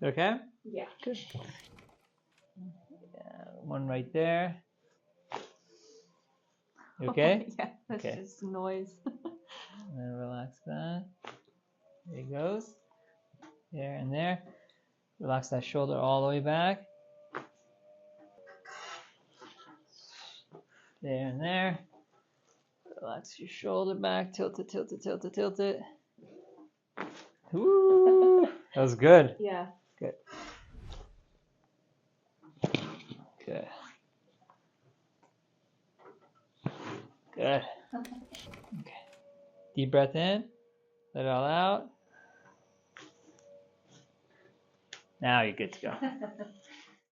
Okay? Yeah. Good. One right there. You okay? Yeah, that's Okay. just noise. And then relax that. There it goes. There and there. Relax that shoulder all the way back. There and there. Relax your shoulder back. Tilt it, tilt it, tilt it, tilt it. Woo! That was good. Yeah. Good. Good. Good. Okay. Deep breath in. Let it all out. Now you're good to go.